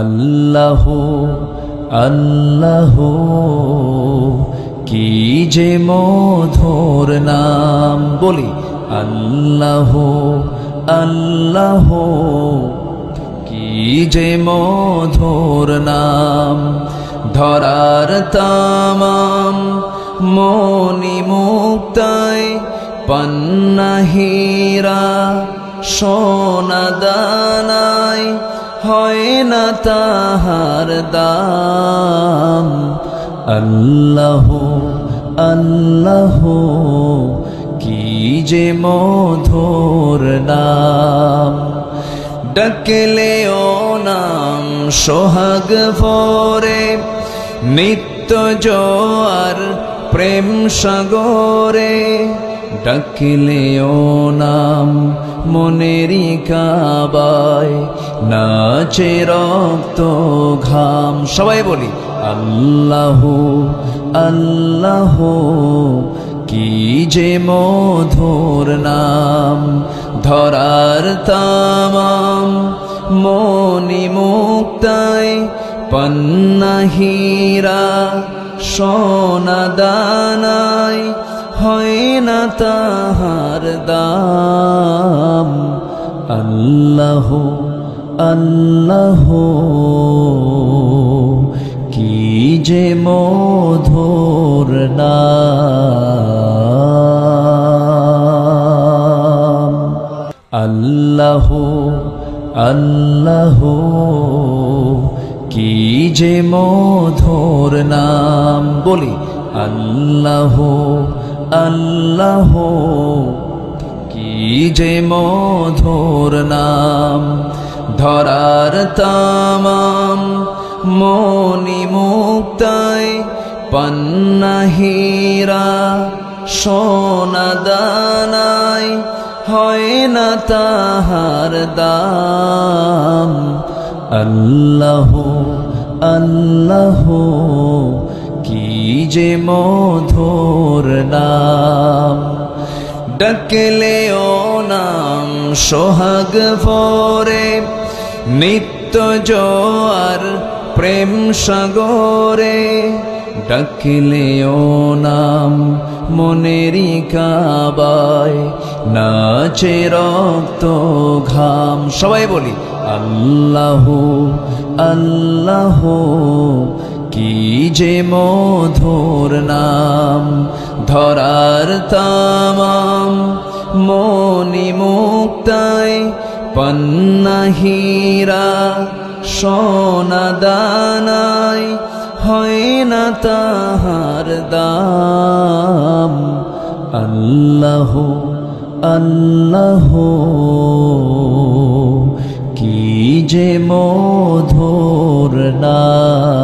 আল্লাহ আল্লাহ কি যে মধুর নাম, বলি আল্লাহ আল্লাহ কি যে মধুর নাম। ধরার তামাম মনি মুক্তায় পান্না হীরা সোনা দানায় হয় না তাহার দাম। আল্লাহ আল্লাহ কি যে মধুর নাম। ডাকলে ও নাম সোহাগ ভরে নিত্য জোয়ার প্রেম সাগরে। ডাকলে ও নাম মনেরি কাবায় নাচে রক্ত ঘাম। সবাই বলি আল্লাহ আল্লাহ কি যে মধুর নাম। ধরার তামাম মনি মুক্তায় পান্না হীরা সোনা দানায় হয় না তাহার দাম। আল্লাহ আল্লাহ কি যে মধুর নাম। আল্লাহ আল্লাহ কি যে মধুর নাম, বলি আল্লাহ আল্লাহ কি যে মধুর নাম। ধরার তামাম মনি মুক্তায় পান্না হীরা সোনা দানায় হয় না তাহার দাম। আল্লাহ আল্লাহ কি যে মধুর নাম। ডাকলে ও নাম সোহাগ ভরে নিত্য জোয়ার প্রেম সাগরে। ডাকলে ও নাম মনেরি কাবায় নাচে রক্ত ঘাম। সবাই বলি আল্লাহ আল্লাহ কি যে মধুর নাম। ধরার তামাম মনি মুক্তায় পান্না হীরা সোনা দানায় হয় না তাহার দাম। আল্লাহ আল্লাহ কি যে মধুর নাম।